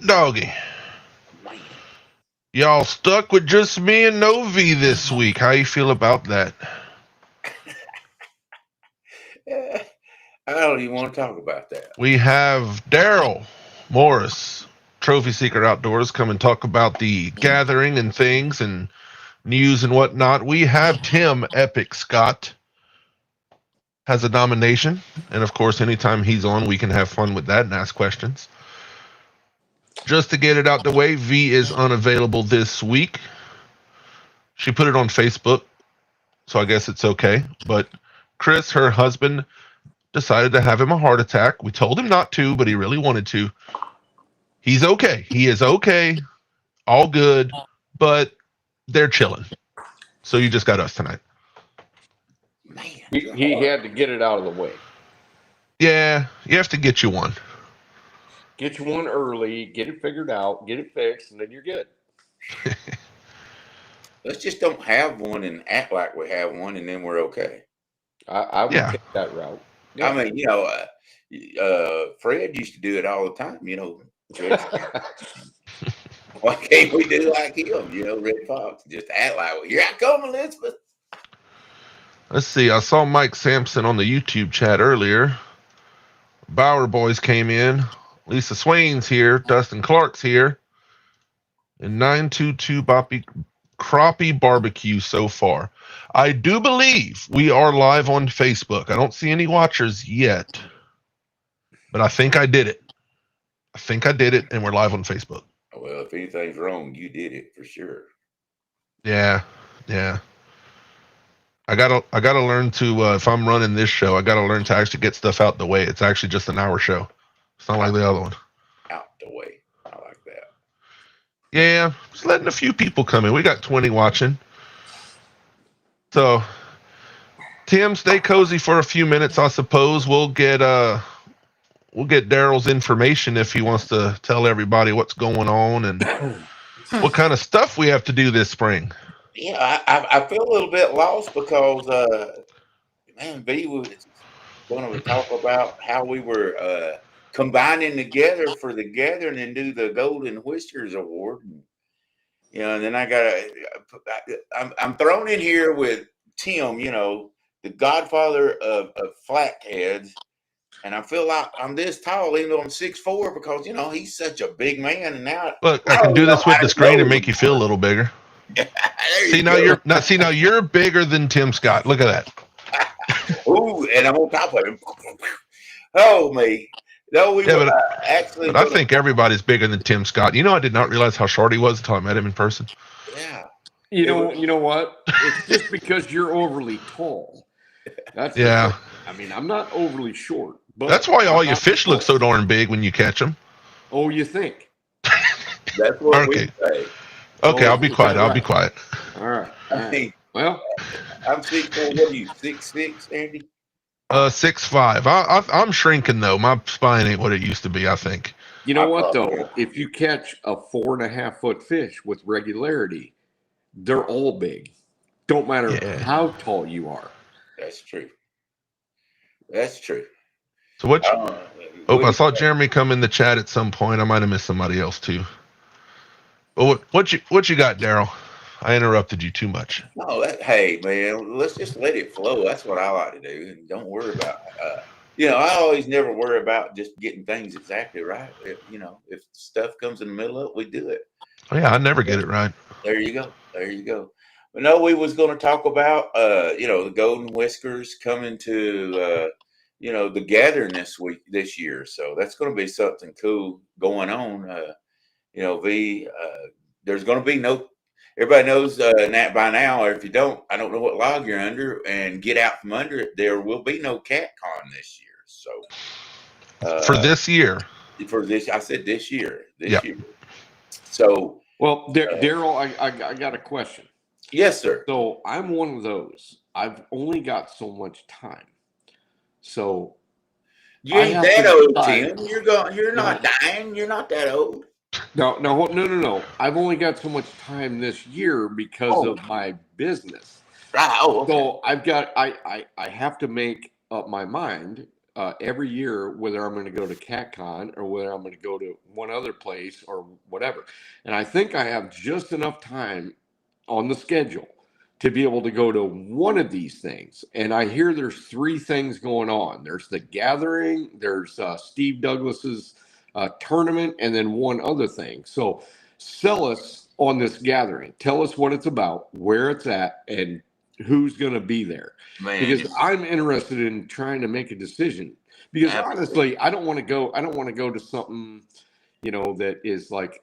doggy. Man. Y'all stuck with just me and no V this week. How you feel about that? I don't even want to talk about that. We have Daryl Morris, Trophy Seeker Outdoors, come and talk about the gathering and things and news and whatnot. We have Tim Epic Scott has a nomination, and of course, anytime he's on, we can have fun with that and ask questions. Just to get it out the way, V is unavailable this week. She put it on Facebook, so I guess it's okay. But Chris, her husband, decided to have him a heart attack. We told him not to, but he really wanted to. He's okay. He is okay. All good, but they're chilling. So you just got us tonight. Man, He had to get it out of the way. Yeah, you have to get you one. Get you one early, get it figured out, get it fixed, and then you're good. let's just don't have one and act like we have one, and then we're okay. I would take that route. Yeah. I mean, Fred used to do it all the time. Why can't we do like him? Red Fox, just act like, well, here I come, Elizabeth. Let's see. I saw Mike Sampson on the YouTube chat earlier. Bauer boys came in. Lisa Swain's here. Dustin Clark's here. And 922 Crappie Barbecue so far. I do believe we are live on Facebook. I don't see any watchers yet. But I think I did it. And we're live on Facebook. Well, if anything's wrong, you did it for sure. Yeah. I gotta learn to if I'm running this show, I gotta learn to actually get stuff out the way. It's actually just an hour show. It's not like the other one. Out the way. I like that. Yeah, just letting a few people come in. We got 20 watching. So Tim, stay cozy for a few minutes, I suppose. We'll get Daryl's information if he wants to tell everybody what's going on and what kind of stuff we have to do this spring. Yeah, I feel a little bit lost because B was going to talk about how we were combining together for the gathering and do the Golden Whiskers Award. And then I'm thrown in here with Tim, the godfather of flatheads. And I feel like I'm this tall, even though I'm 6'4", because he's such a big man. And now look, I can do this with the screen and make you feel a little bigger. See now you're bigger than Tim Scott. Look at that. Ooh, and I'm on top of him. Oh me. No, but I think everybody's bigger than Tim Scott. I did not realize how short he was until I met him in person. Yeah. You know what? It's just because you're overly tall. That's I'm not overly short. But that's why all your fish look so darn big when you catch them. Oh, you think? That's what we say. Okay, I'll be quiet. I'll be quiet. All right. I mean, well, I'm 6'4". What are you, 6'6", Andy? 6'5". I'm shrinking though. My spine ain't what it used to be. I think. You know what though? If you catch a 4.5 foot fish with regularity, they're all big. Don't matter how tall you are. That's true. That's true. So what? I saw Jeremy come in the chat at some point. I might have missed somebody else too. But what you got, Daryl? I interrupted you too much. No, hey man, let's just let it flow. That's what I like to do. And don't worry about. I always never worry about just getting things exactly right. If stuff comes in the middle of it, we do it. Oh yeah, I never get it right. There you go. But no, we was going to talk about the Golden Whiskers coming to the gathering this year. So that's going to be something cool going on. There's going to be no. Everybody knows that by now, or if you don't, I don't know what log you're under, and get out from under it. There will be no cat con this year. So for this year, I said this year. This year. So well, Daryl, I got a question. Yes, sir. So I'm one of those. I've only got so much time. So you ain't that old, Tim. You're not dying. You're not that old. No. I've only got so much time this year because of my business. Right. Oh, okay. So I have to make up my mind every year whether I'm going to go to CatCon or whether I'm going to go to one other place or whatever. And I think I have just enough time on the schedule to be able to go to one of these things. And I hear there's 3 things going on. There's the gathering, there's Steve Douglas's tournament, and then one other thing. So sell us on this gathering. Tell us what it's about, where it's at, and who's going to be there. Man, because I'm interested in trying to make a decision. Because honestly, I don't want to go to something, that is like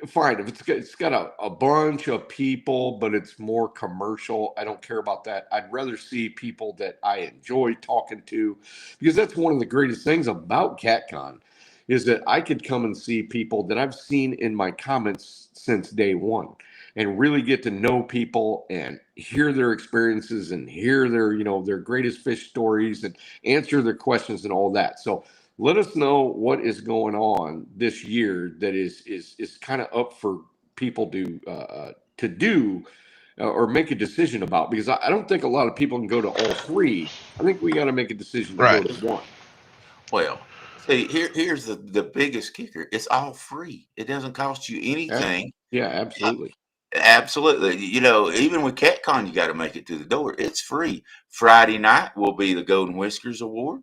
fine, if it's got a bunch of people, but it's more commercial, I don't care about that. I'd rather see people that I enjoy talking to, because that's one of the greatest things about CatCon is that I could come and see people that I've seen in my comments since day one and really get to know people and hear their experiences and hear their greatest fish stories and answer their questions and all that. So let us know what is going on this year that is kind of up for people to do or make a decision about, because I don't think a lot of people can go to all 3. I think we got to make a decision to go to one. Well, see, here's the biggest kicker. It's all free. It doesn't cost you anything. Yeah, absolutely. Absolutely. Even with CatCon, you got to make it to the door. It's free. Friday night will be the Golden Whiskers Award.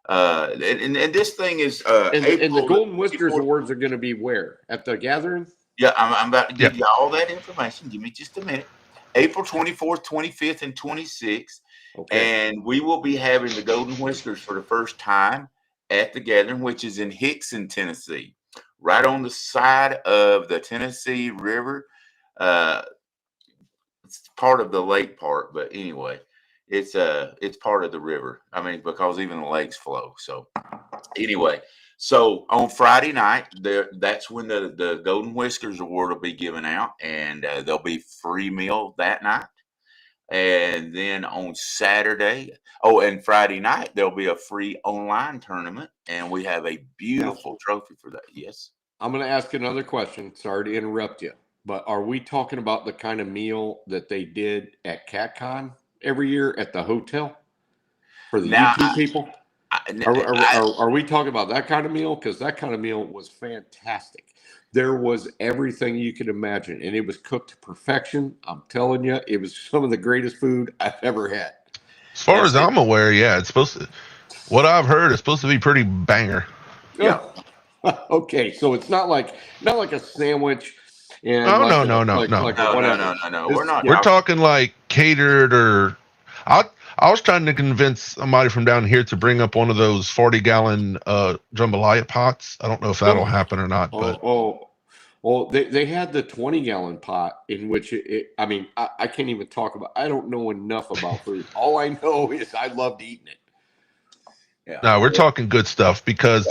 And this thing is and the Golden Whiskers Awards are going to be where? At the gathering? Yeah, I'm about to give you all that information. Give me just a minute. April 24th, 25th, and 26th. Okay. And we will be having the Golden Whiskers for the first time at the gathering, which is in Hickson, Tennessee, right on the side of the Tennessee River. It's part of the lake part, but anyway, it's part of the river. I mean, because even the lakes flow. So anyway, so on Friday night, that's when the Golden Whiskers Award will be given out, and there'll be free meal that night. And then on Saturday, and Friday night, there'll be a free online tournament, and we have a beautiful trophy for that. Yes. I'm going to ask another question. Sorry to interrupt you, but are we talking about the kind of meal that they did at CatCon every year at the hotel for the YouTube people? Are we talking about that kind of meal? Because that kind of meal was fantastic. There was everything you could imagine, and it was cooked to perfection. I'm telling you, it was some of the greatest food I've ever had. As far as I'm aware, yeah, it's supposed to. What I've heard is supposed to be pretty banger. Yeah. Okay, so it's not like a sandwich. And no. We're not. We're talking like catered, or I was trying to convince somebody from down here to bring up one of those 40-gallon jambalaya pots. I don't know if that'll happen or not. Well, they had the 20-gallon pot in which I can't even talk about. I don't know enough about food. All I know is I loved eating it. Yeah. No, we're talking good stuff because.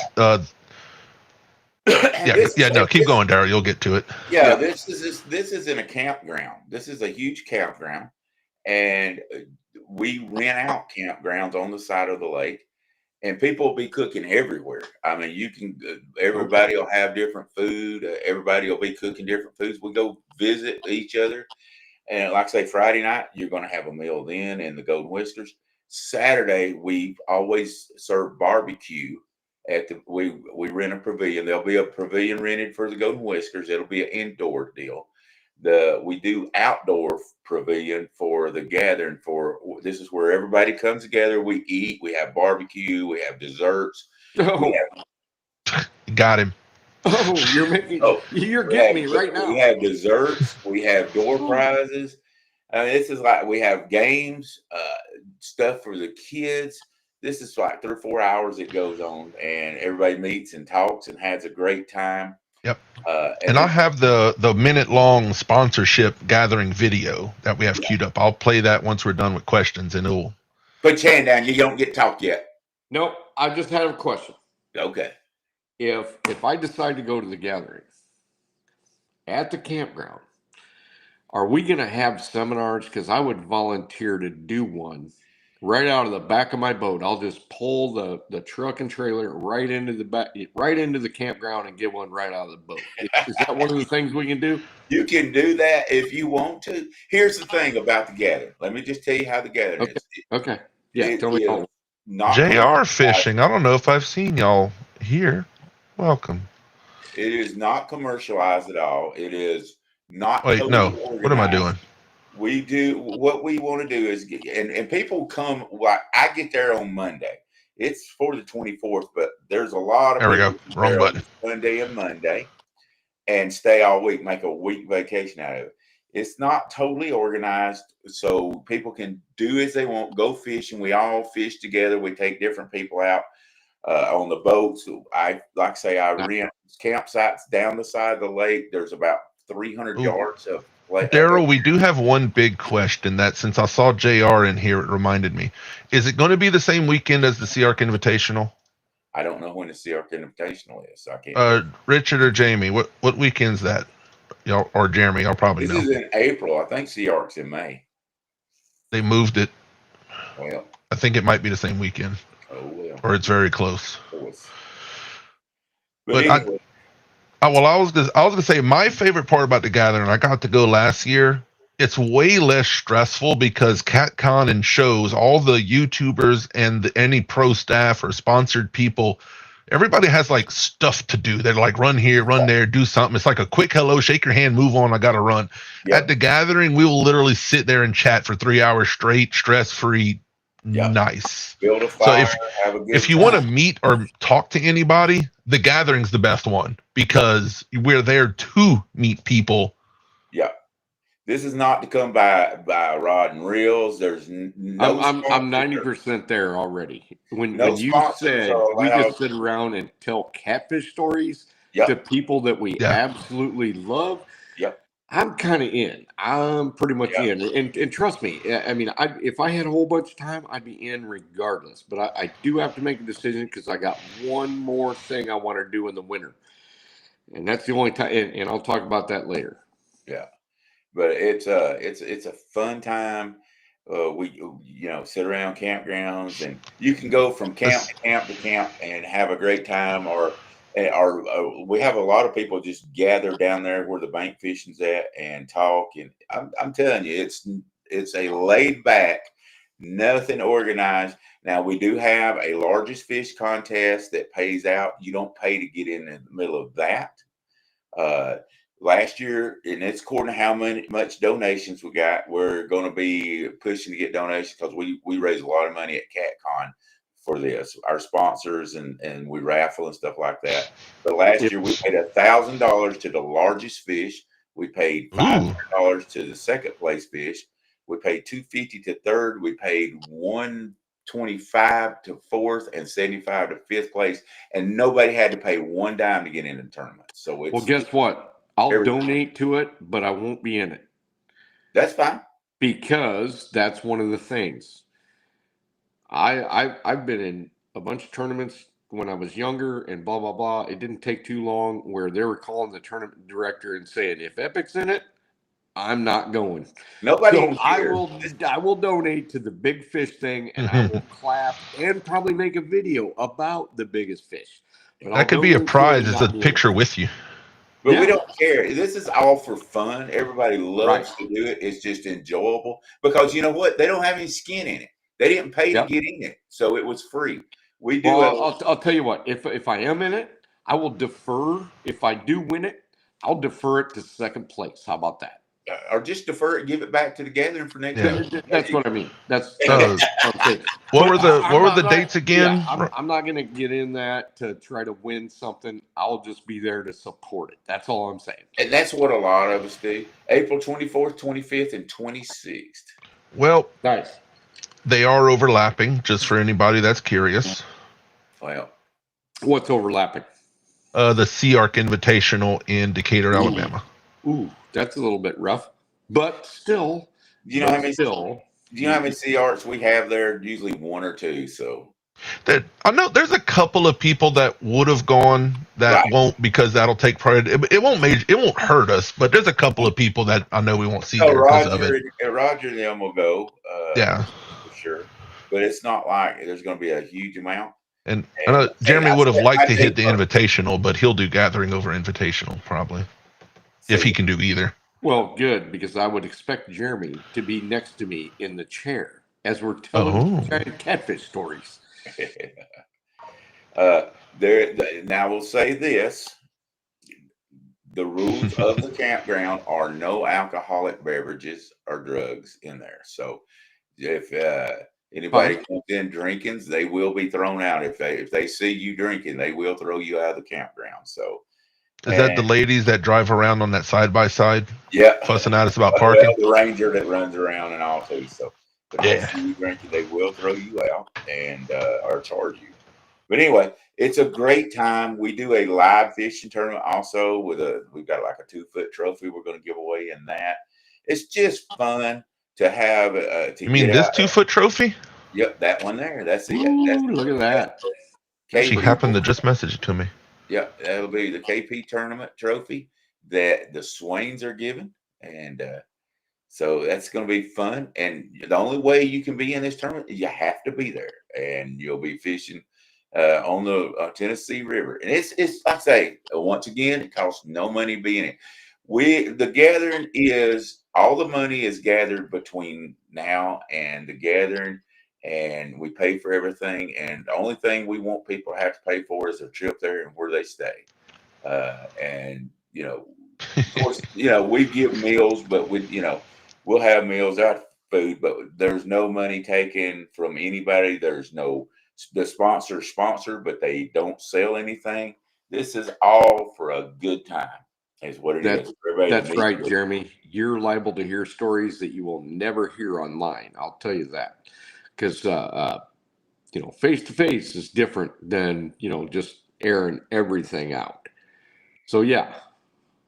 Keep going, Daryl. You'll get to it. Yeah, this is in a campground. This is a huge campground, and we rent out campgrounds on the side of the lake, and people will be cooking everywhere. I mean, everybody will have different food. Everybody will be cooking different foods. We go visit each other, and like I say, Friday night you're going to have a meal then, and the Golden Whiskers. Saturday we always serve barbecue. We rent a pavilion. There'll be a pavilion rented for the Golden Whiskers. It'll be an indoor deal. We do outdoor pavilion for the gathering. This is where everybody comes together. We eat. We have barbecue. We have desserts. Got him. You're getting me right now. We have desserts. We have door prizes. This is like we have games, stuff for the kids. This is like 3 or 4 hours it goes on, and everybody meets and talks and has a great time. Yep. And I have the minute-long sponsorship gathering video that we have queued up. I'll play that once we're done with questions, and it'll... Put your hand down. You don't get talked yet. Nope. I just had a question. Okay. If I decide to go to the gathering at the campground, are we going to have seminars? Because I would volunteer to do one. Right out of the back of my boat, I'll just pull the truck and trailer right into the campground and get one right out of the boat. Is that one of the things we can do? You can do that if you want to. Here's the thing about the gathering. Let me just tell you how the gathering is. Okay. Yeah. Tell me how. not JR commercialized. Fishing. I don't know if I've seen y'all here. Welcome. It is not commercialized at all. It is not Wait, no. totally What am I organized. doing? We do what we want to do is get, and people come. Like I get there on Monday. It's for the 24th, but there's a lot of There we people go. who Wrong there on button. Sunday and Monday and stay all week, make a week vacation out of it. It's not totally organized, so people can do as they want, go fishing. We all fish together. We take different people out on the boats. I like I say, I rent campsites down the side of the lake. There's about 300 Ooh. yards of Daryl, we do have one big question that since I saw JR in here, it reminded me. Is it going to be the same weekend as the Sea Arc Invitational? I don't know when the Sea Arc Invitational is, so I can't. Richard or Jamie, what weekend's that? Y'all or Jeremy, y'all probably This know. is in April. I think Sea Arc's in May. They moved it. Well, I think it might be the same weekend. oh well. Or it's very close. But anyway. I was gonna say my favorite part about the gathering. I got to go last year. It's way less stressful because CatCon and shows, all the YouTubers and any pro staff or sponsored people, everybody has like stuff to do. They're like run here, run there, do something. It's like a quick hello, shake your hand, move on. I got to run. Yep. At the gathering, we will literally sit there and chat for 3 hours straight, stress free. Yep. Nice. Build a fire, have a good if you want to meet or talk to anybody, the gathering's the best one because we're there to meet people. Yeah. This is not to come by rod and reels. There's no. I'm 90% there already. When you said we just sit around and tell catfish stories to people that we absolutely love. Yep. I'm kind of in. I'm pretty much in. And trust me, I mean, if I had a whole bunch of time, I'd be in regardless. But I do have to make a decision because I got one more thing I want to do in the winter. And that's the only time. And I'll talk about that later. Yeah. But it's a fun time. We sit around campgrounds and you can go from camp to camp to camp and have a great time. Or we have a lot of people just gather down there where the bank fishing's at and talk. And I'm telling you, it's a laid back, nothing organized. Now we do have a largest fish contest that pays out. You don't pay to get in the middle of that. Last year, and it's according to how much donations we got, we're going to be pushing to get donations because we raise a lot of money at CatCon for this, our sponsors, and we raffle and stuff like that. But last year we paid $1,000 to the largest fish. We paid $500 to the second place fish. We paid $250 to third. We paid $125 to fourth and $75 to fifth place, and nobody had to pay one dime to get in the tournament. So it's, well, guess what? I'll donate to it, but I won't be in it. That's fine. Because that's one of the things. I've been in a bunch of tournaments when I was younger and blah, blah, blah. It didn't take too long where they were calling the tournament director and saying, if Epic's in it, I'm not going. Nobody so I will donate to the big fish thing, and I will clap and probably make a video about the biggest fish. But that could be a prize. It's a picture with you. But we don't care. This is all for fun. Everybody loves to do it. It's just enjoyable because you know what? They don't have any skin in it. They didn't pay to get in it, so it was free. We do. Well, I'll tell you what. If I am in it, I will defer. If I do win it, I'll defer it to second place. How about that? Or just defer it, give it back to the gathering for next year. That's what I mean. That's okay. What were the dates again? Yeah, I'm not going to get in that to try to win something. I'll just be there to support it. That's all I'm saying. And that's what a lot of us do. April 24th, 25th, and 26th. Well, nice. They are overlapping, just for anybody that's curious. Well, what's overlapping? The Sea Arc Invitational in Decatur, Alabama. Ooh, that's a little bit rough, but still. Do you know how many Sea Arcs we have there? Usually one or two. So I know there's a couple of people that would have gone that won't because that'll take priority. It won't hurt us, but there's a couple of people that I know we won't see there because of it. Roger and them will go. Yeah, for sure. But it's not like there's going to be a huge amount. And I know Jeremy would have liked to hit the Invitational, but he'll do Gathering over Invitational probably. If he can do either. Well, good, because I would expect Jeremy to be next to me in the chair as we're telling giant catfish stories. Now we'll say this: the rules of the campground are no alcoholic beverages or drugs in there. So if anybody comes in drinking, they will be thrown out. If they see you drinking, they will throw you out of the campground. So Is that the and ladies that drive around on that side by side, yeah, fussing at us about well, parking? the ranger that runs around and all too. So if they Yeah. see you drinking, they will throw you out and or charge you. But anyway, it's a great time. We do a live fishing tournament also we've got like a 2-foot trophy we're going to give away in that. It's just fun to have to You mean get this out. 2-foot trophy? Yep, that one there. That's it. That's Ooh, look at that. She KP. happened to just message it to me. Yep, that'll be the KP tournament trophy that the Swains are giving, and so that's going to be fun. And the only way you can be in this tournament is you have to be there, and you'll be fishing on the Tennessee River. And it's like I say once again, it costs no money being it. The gathering is all the money is gathered between now and the gathering, and we pay for everything. And the only thing we want people to have to pay for is their trip there and where they stay. And of course, we give meals, but we'll have meals out food, but there's no money taken from anybody. There's no the sponsor, but they don't sell anything. This is all for a good time, is what it is. That's right, Jeremy. You're liable to hear stories that you will never hear online. I'll tell you that, because face to face is different than just airing everything out. So yeah.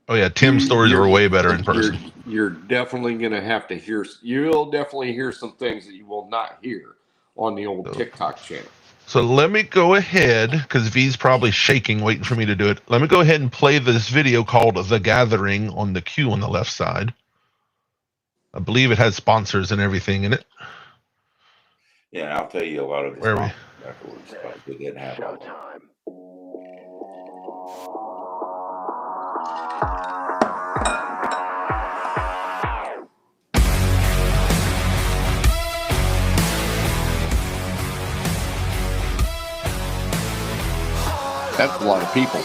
Oh yeah, Tim's stories were way better in person. You're definitely gonna have to hear. You'll definitely hear some things that you will not hear on the old TikTok channel. So let me go ahead, because V's probably shaking, waiting for me to do it. Let me go ahead and play this video called The Gathering on the queue on the left side. I believe it has sponsors and everything in it. Yeah, I'll tell you a lot of the sponsors afterwards. It didn't happen. That's a lot of people.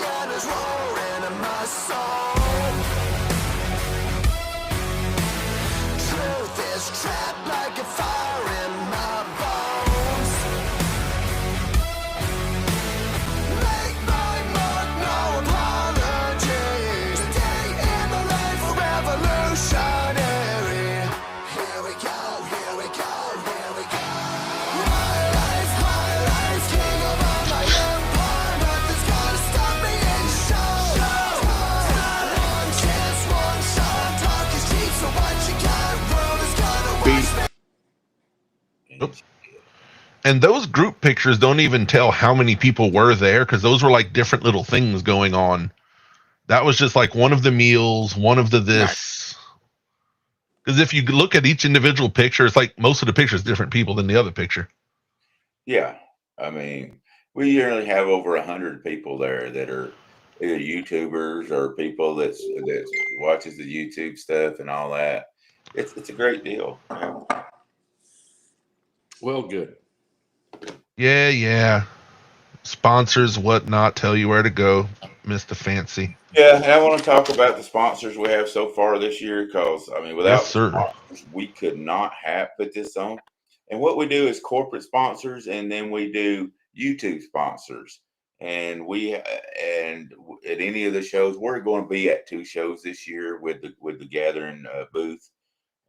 And those group pictures don't even tell how many people were there, because those were like different little things going on. That was just like one of the meals, one of the this. Because if you look at each individual picture, it's like most of the pictures different people than the other picture. Yeah, I mean, we usually have over 100 people there that are either YouTubers or people that watches the YouTube stuff and all that. It's a great deal. Well, good. Yeah. Sponsors, whatnot, tell you where to go, Mr. Fancy. Yeah, and I want to talk about the sponsors we have so far this year, because without sponsors, we could not have put this on. And what we do is corporate sponsors, and then we do YouTube sponsors. And and at any of the shows, we're going to be at 2 shows this year with the Gathering booth,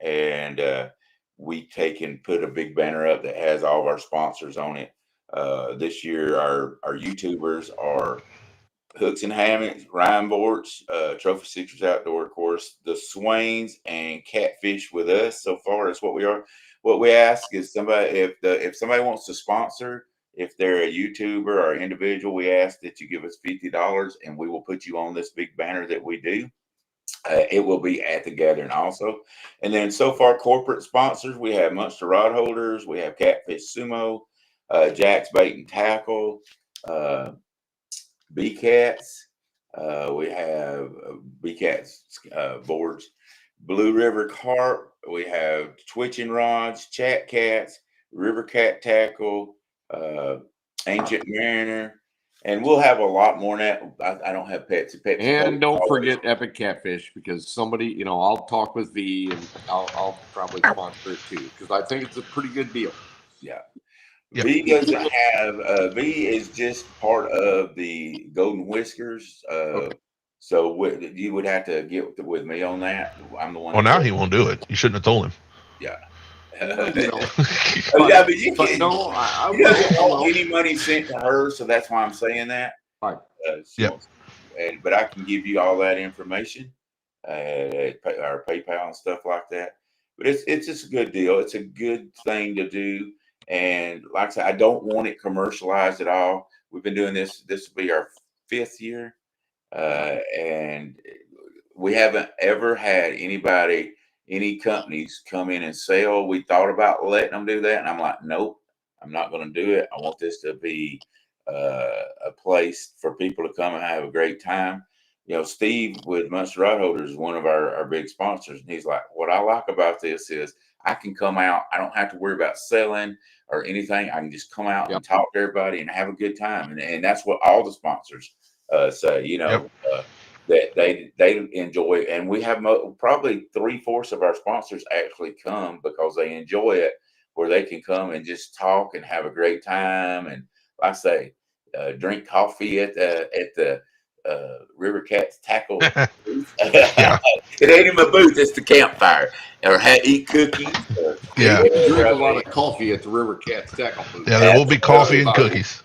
and we take and put a big banner up that has all of our sponsors on it. This year, our YouTubers are Hooks and Hammocks, Ryan Bortz, Trophy Seekers Outdoor, of course, the Swains, and Catfish with us. So far, is what we are. What we ask is if somebody wants to sponsor, if they're a YouTuber or individual, we ask that you give us $50, and we will put you on this big banner that we do. It will be at the gathering also. And then so far, corporate sponsors, we have Munster Rod Holders, we have Catfish Sumo, Jack's Bait and Tackle, B-Cats. We have B-Cats boards, Blue River Carp. We have Twitching Rods, Chat Cats, River Cat Tackle, Ancient Mariner, and we'll have a lot more than that. I don't have Pepsi. Pepsi And Cola don't always. forget Epic Catfish, because somebody, I'll talk with V, and I'll probably sponsor it too, because I think it's a pretty good deal. Yeah. Yep. V doesn't have V is just part of the Golden Whiskers. Okay. So you would have to get with me on that. I'm the one. Well, now he won't do it. You shouldn't have told him. Yeah. Well, Yeah, but you but can't. no, I He doesn't will. want any money sent to her, so that's why I'm saying that. Right. She Yep. wants, but I can give you all that information, our PayPal and stuff like that. But it's just a good deal. It's a good thing to do. And like I said, I don't want it commercialized at all. We've been doing this. This will be our 5th year, and we haven't ever had any companies come in and sell. We thought about letting them do that, and I'm like, nope, I'm not going to do it. I want this to be a place for people to come and have a great time. Steve with Munster Rod Holders is one of our big sponsors, and he's like, what I like about this is I can come out. I don't have to worry about selling or anything. I can just come out and talk to everybody and have a good time. And that's what all the sponsors say, that they enjoy it. And we have probably 3/4 of our sponsors actually come because they enjoy it, where they can come and just talk and have a great time. And like I say, drink coffee at the River Cats tackle. Yeah. It ain't in my booth, it's the campfire. Or eat cookies. Yeah. Drink a lot of coffee at the River Cats tackle booth. Yeah, there will be coffee and cookies.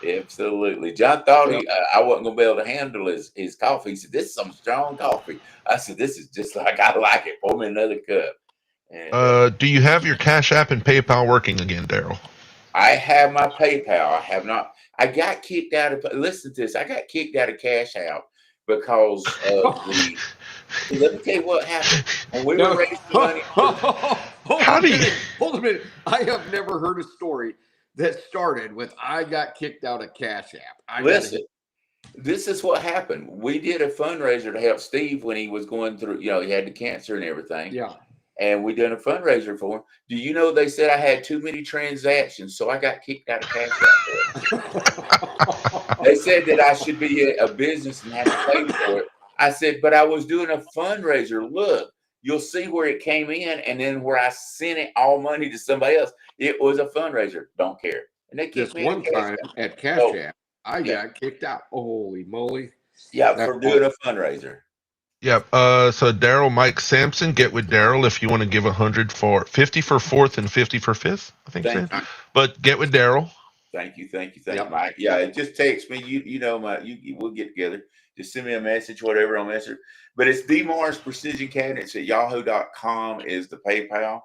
Absolutely. John thought I wasn't going to be able to handle his coffee. He said, this is some strong coffee. I said, this is just like I like it. Pour me another cup. And, do you have your Cash App and PayPal working again, Daryl? I have my PayPal. I have not. I got kicked out of. Listen to this. I got kicked out of Cash Out because of the. Let me tell you what happened. When we were raising money. Hold a minute. I have never heard a story that started with I got kicked out of Cash App. Listen, this is what happened. We did a fundraiser to help Steve when he was going through. He had the cancer and everything. Yeah. And we done a fundraiser for him. Do you know they said I had too many transactions, so I got kicked out of Cash App. They said that I should be a business and have to pay for it. I said, but I was doing a fundraiser. Look, you'll see where it came in, and then where I sent it all money to somebody else. It was a fundraiser. Don't care. And they kicked this me one time at Cash App, I got kicked out. Holy moly! Yeah, for doing a fundraiser. Yep. So Daryl, Mike Sampson, get with Daryl if you want to give 100 for 50 for 4th and 50 for 5th. I think so. But get with Daryl. Thank you, Mike. Yeah, just text me. We'll get together. Just send me a message, whatever on Messenger. But it's DMars Precision Cabinets at yahoo.com is the PayPal.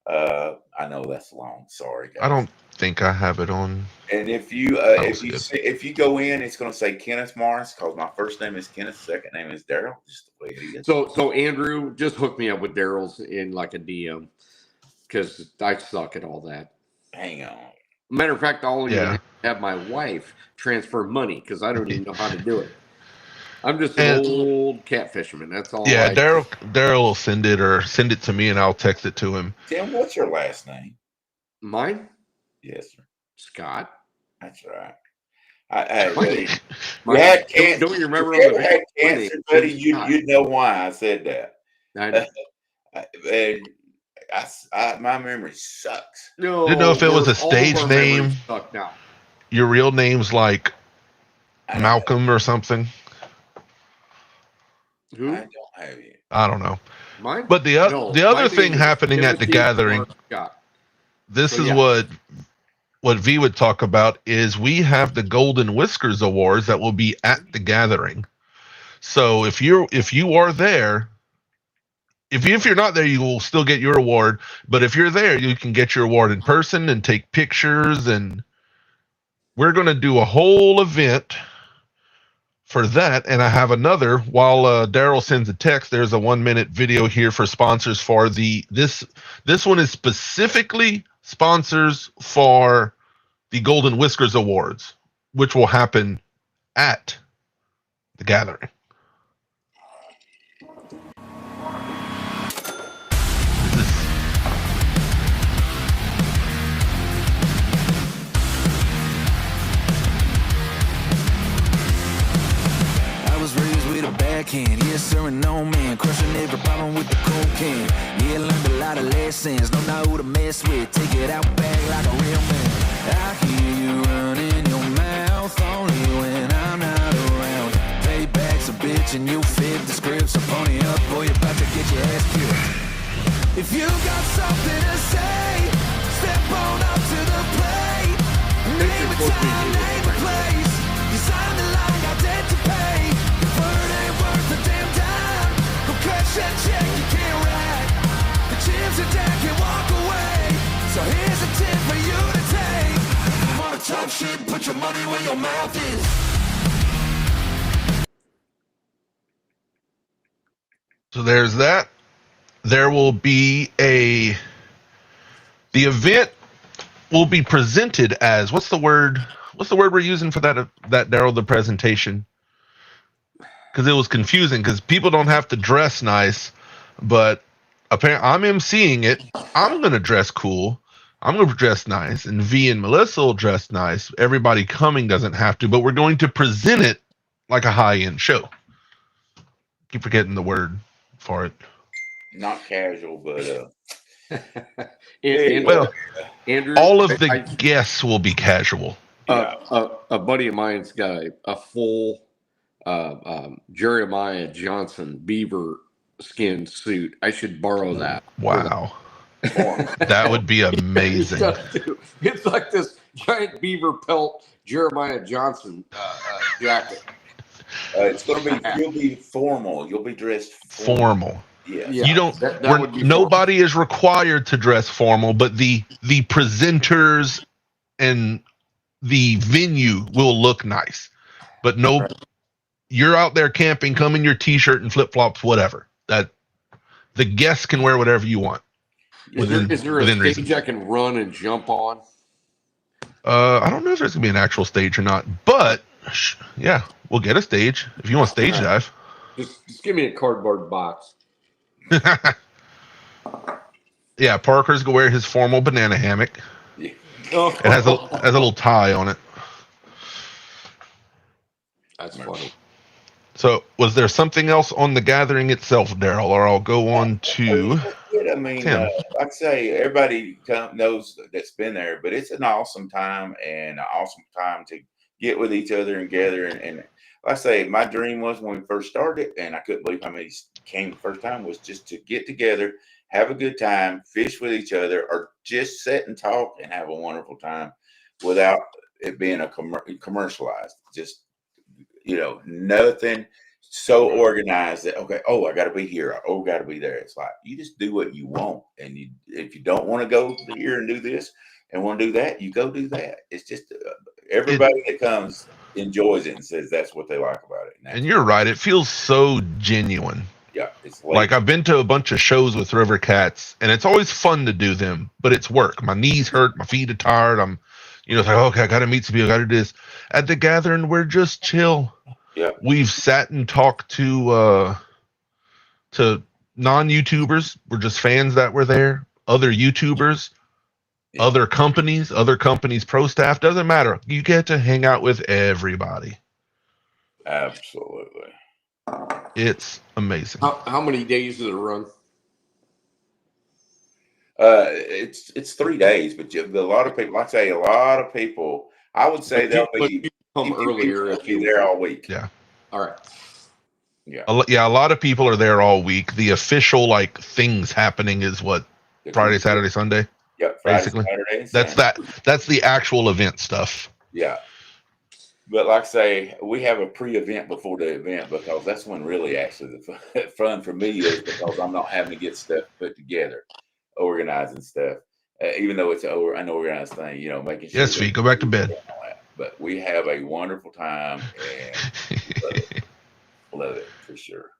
I know that's long. Sorry, guys. I don't think I have it on. And if you go in, it's going to say Kenneth Morris because my first name is Kenneth, second name is Daryl, just the way it is. So Andrew, just hook me up with Daryl's in like a DM because I suck at all that. Hang on. Matter of fact, I'll even have my wife transfer money because I don't even know how to do it. I'm just an old cat fisherman. That's all. Yeah, Daryl will send it to me and I'll text it to him. Tim, what's your last name? Mine? Yes, sir. Scott. That's right. You had cancer. Don't you remember? If you ever had cancer, buddy, you'd know why I said that. I know. And my memory sucks. No, didn't know if it was a stage name. Now. Your real name's like Malcolm or something. Who? I don't have you. I don't know. Mine? But the other thing happening at the gathering, this is what V would talk about, is we have the Golden Whiskers Awards that will be at the gathering. So if you are there, if you're not there, you will still get your award. But if you're there, you can get your award in person and take pictures. And we're going to do a whole event for that. And I have another, while Daryl sends a text, there's a 1-minute video here for sponsors for this one is specifically sponsors for the Golden Whiskers Awards, which will happen at the gathering. problem with the cocaine. Yeah, learned a lot of lessons. Don't know who to mess with. Take it out back like a real man. I hear you running your mouth only when I'm not around. Payback's a bitch and you fit the script. So pony up, boy, you're about to get your ass killed. If you got something to say, step on up to the plate. Name a time, name a place. You signed the line, got debt to pay. Your word ain't worth a damn time. Go cash that check, you can't write. The chips are down, can walk away. So here's a tip for you to take. You wanna talk shit, put your money where your mouth is. So there's that. There will be the event will be presented as, what's the word we're using for that Daryl, the presentation? Because it was confusing, because people don't have to dress nice, but apparently I'm emceeing it. I'm going to dress cool. I'm going to dress nice, and V and Melissa will dress nice. Everybody coming doesn't have to, but we're going to present it like a high-end show. Keep forgetting the word for it. Not casual, but Andrew, all of the guests will be casual. A buddy of mine's got a full Jeremiah Johnson beaver skin suit. I should borrow that. Wow. That would be amazing. It's like this giant beaver pelt Jeremiah Johnson jacket. It's going to be, you'll be formal. You'll be dressed formal. Yeah. You don't, nobody is required to dress formal, but the presenters and the venue will look nice. But no, you're out there camping, come in your t-shirt and flip-flops, whatever. That the guests can wear whatever you want. Is there a stage reason. I can run and jump on? I don't know if there's gonna be an actual stage or not, but yeah, we'll get a stage if you want to stage dive. Just give me a cardboard box. Yeah, Parker's gonna wear his formal banana hammock. Yeah. It has a little tie on it. That's funny. So, was there something else on the gathering itself, Daryl, or I'll go on to? I mean, like I say, everybody knows that's been there, but it's an awesome time and an awesome time to get with each other and gather. And like I say, my dream was when we first started, and I couldn't believe how many came the first time, was just to get together, have a good time, fish with each other, or just sit and talk and have a wonderful time without it being commercialized. Just, nothing so organized that, okay, oh, I got to be here. Oh, got to be there. It's like, you just do what you want. And if you don't want to go here and do this and want to do that, you go do that. It's just everybody that comes enjoys it and says that's what they like about it. And you're right. It feels so genuine. Yeah. It's like I've been to a bunch of shows with River Cats, and it's always fun to do them, but it's work. My knees hurt. My feet are tired. I'm, it's like, okay, I got to meet some people. I got to do this. At the gathering, we're just chill. Yeah. We've sat and talked to non-YouTubers. We're just fans that were there. Other YouTubers, other companies pro staff. Doesn't matter. You get to hang out with everybody. Absolutely. It's amazing. How many days does it run? It's 3 days, but a lot of people, I would say they'll be come earlier if you're there all week. Yeah. All right. Yeah. A lot of people are there all week. The official things happening is what, Friday, Saturday, Sunday. Yeah, basically. That's the actual event stuff. Yeah. But like I say, we have a pre-event before the event, because that's when really actually the fun for me is, because I'm not having to get stuff put together, organizing stuff, even though it's an unorganized thing, making sure. Yes, Fee, go back to bed. But we have a wonderful time and love it for sure.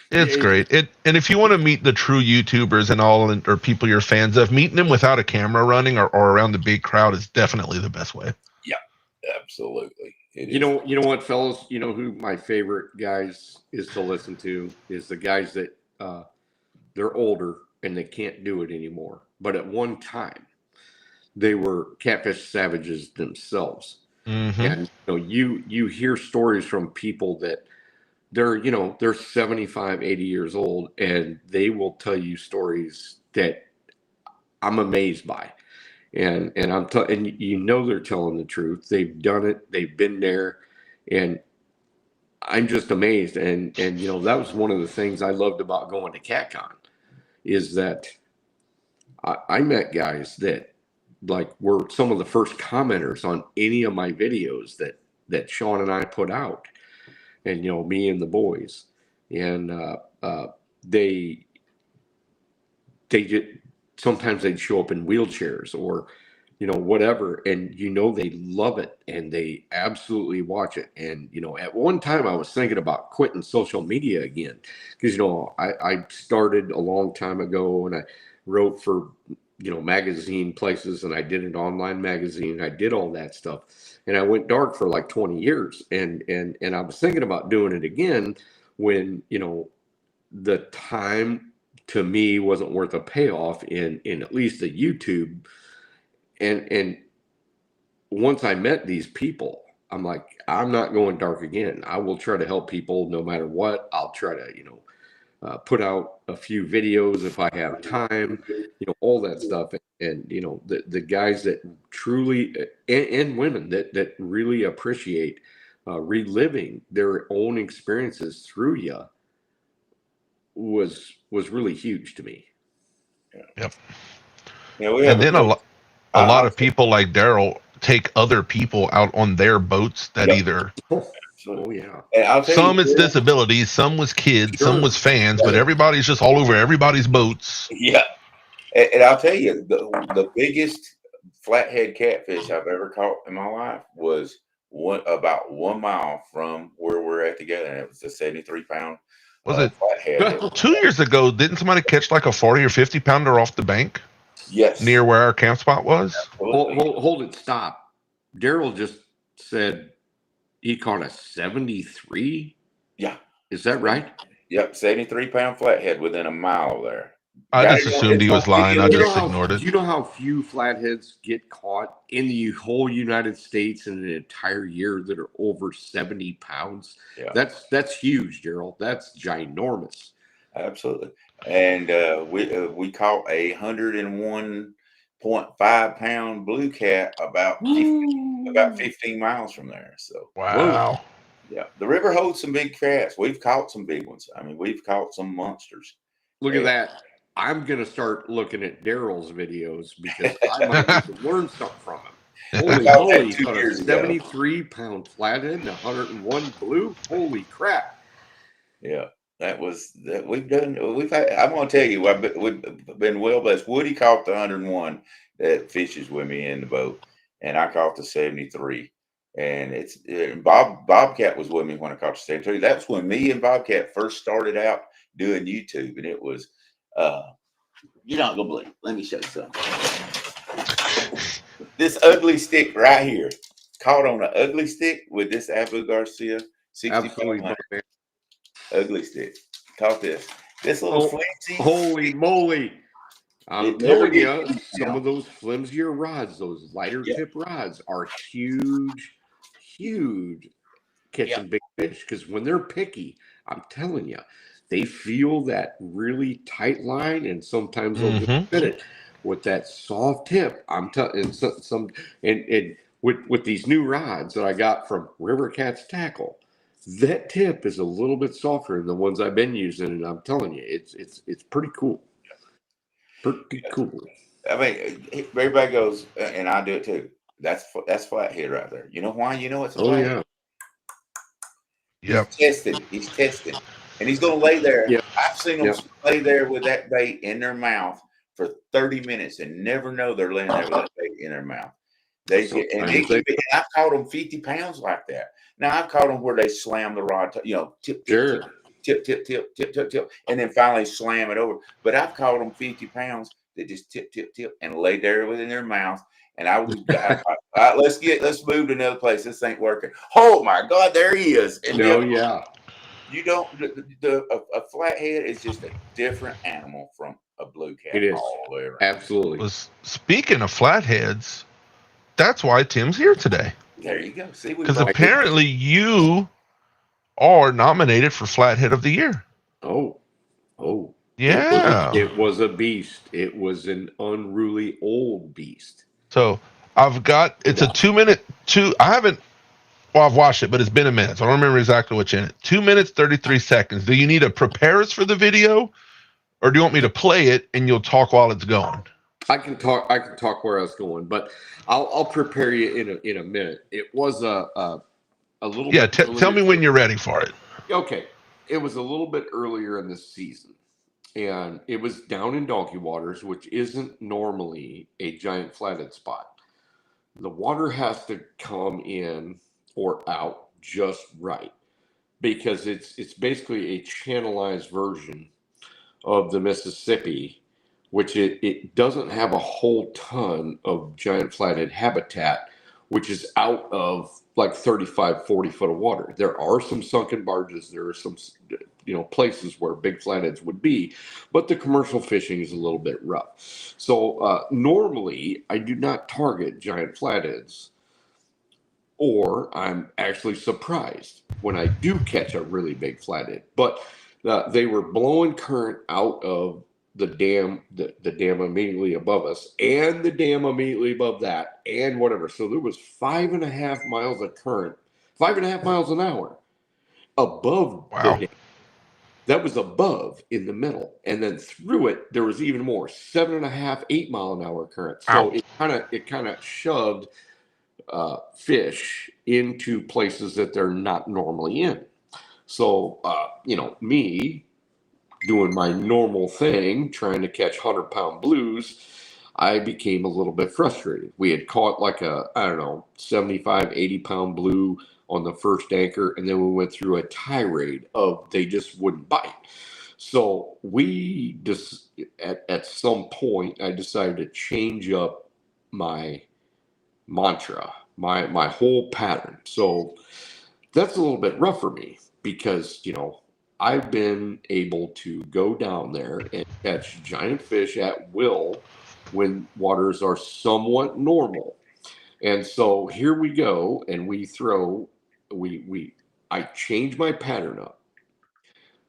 It's great. And if you want to meet the true YouTubers and all, or people you're fans of, meeting them without a camera running or around the big crowd is definitely the best way. Yeah, absolutely. You know what, fellas? You know who my favorite guys is to listen to is the guys that they're older and they can't do it anymore. But at one time, they were catfish savages themselves. Mm-hmm. And you hear stories from people that they're 75, 80 years old, and they will tell you stories that I'm amazed by. And they're telling the truth. They've done it. They've been there, and I'm just amazed. And that was one of the things I loved about going to CatCon, is that I met guys that like were some of the first commenters on any of my videos that Sean and I put out, and me and the boys, and they just sometimes they'd show up in wheelchairs or whatever, and they love it and they absolutely watch it. And at one time I was thinking about quitting social media again, because I started a long time ago, and I wrote for magazine places, and I did an online magazine. I did all that stuff, and I went dark for like 20 years, and I was thinking about doing it again when the time to me wasn't worth a payoff in at least the YouTube. And once I met these people, I'm like, I'm not going dark again. I will try to help people no matter what. I'll try to put out a few videos if I have time, all that stuff. And the guys that truly, and women that really appreciate reliving their own experiences through you was really huge to me. Yep. We And have then a lot of people like Daryl take other people out on their boats that either Oh yeah. And I'll tell some you, it's disabilities, some was kids, some Sure. was fans, but everybody's just all over everybody's boats. Yeah, and I'll tell you, the biggest flathead catfish I've ever caught in my life was about 1 mile from where we're at together, and it was a 73-pound Was it flathead. 2 years ago? Didn't somebody catch like a 40 or 50 pounder off the bank Yes, near where our camp spot was? Hold it, stop. Daryl just said he caught a 73. Yeah, Is that right? Yep, 73-pound flathead within a mile there. I just assumed he was lying. I just ignored it. Do you know how few flatheads get caught in the whole United States in an entire year that are over 70 pounds? Yeah. That's huge, Daryl. That's ginormous. Absolutely. And we caught a 101.5-pound blue cat about 15 miles from there. So Wow. yeah, the river holds some big cats. We've caught some big ones. I mean, we've caught some monsters. Look at that. I'm going to start looking at Daryl's videos because I might need to learn something from him. Holy moly, he caught a 73-pound flathead and 101 blue. Holy crap. Yeah, we've had, I'm going to tell you, we've been well blessed. Woody caught the 101 that fishes with me in the boat, and I caught the 73. And Bobcat was with me when I caught the 73. That's when me and Bobcat first started out doing YouTube, and it was, you're not gonna believe. Let me show you something. This ugly stick right here, caught on an ugly stick with this Abu Garcia 65 ugly stick. Caught this little flimsy. Holy moly! I'm telling you, some of those flimsier rods, those lighter tip rods, are huge catching big fish. Because when they're picky, I'm telling you, they feel that really tight line, and sometimes they'll just fit it with that soft tip. I'm telling and with these new rods that I got from River Cats Tackle, that tip is a little bit softer than the ones I've been using, and I'm telling you, it's pretty cool. Pretty cool. I mean, everybody goes, and I do it too. That's flathead right there. You know why? You know it's a flathead. Yep. He's testing. And he's going to lay there. Yep. I've seen them lay there with that bait in their mouth for 30 minutes and never know they're laying there with that bait in their mouth. I've caught them 50 pounds like that. Now, I've caught them where they slam the rod, tip, and then finally slam it over. But I've caught them 50 pounds that just tip, and lay there within their mouth. And I was, let's move to another place. This ain't working. Oh my God, there he is. And you don't. A flathead is just a different animal from a blue cat. It is all the way around. Absolutely. Speaking of flatheads, that's why Tim's here today. There you go. See, because apparently you are nominated for Flathead of the Year. Oh, oh. Yeah. It was a beast. It was an unruly old beast. So I've got it's a 2 minute I haven't I've watched it, but it's been a minute. So I don't remember exactly what's in it. 2 minutes, 33 seconds. Do you need to prepare us for the video? Or do you want me to play it and you'll talk while it's going? I can talk where I was going, but I'll prepare you in a minute. It was a little Yeah, bit tell me when you're ready for it. Okay. It was a little bit earlier in the season, and it was down in Donkey Waters, which isn't normally a giant flathead spot. The water has to come in or out just right because it's basically a channelized version of the Mississippi, which it doesn't have a whole ton of giant flathead habitat, which is out of like 35, 40 foot of water. There are some sunken barges. There are some, places where big flatheads would be, but the commercial fishing is a little bit rough. So normally I do not target giant flatheads, or I'm actually surprised when I do catch a really big flathead. But they were blowing current out of the dam, the dam immediately above us, and the dam immediately above that, and whatever. So there was 5.5 miles of current, 5.5 miles an hour above the dam. That was above in the middle, and then through it there was even more, 7.5, 8 mile an hour current. So it kind of shoved fish into places that they're not normally in. So, me doing my normal thing, trying to catch 100-pound blues, I became a little bit frustrated. We had caught like 75, 80-pound blue on the first anchor, and then we went through a tirade of they just wouldn't bite. So we just, at some point, I decided to change up my mantra, my whole pattern. So that's a little bit rough for me because, I've been able to go down there and catch giant fish at will when waters are somewhat normal. And so here we go, and I change my pattern up,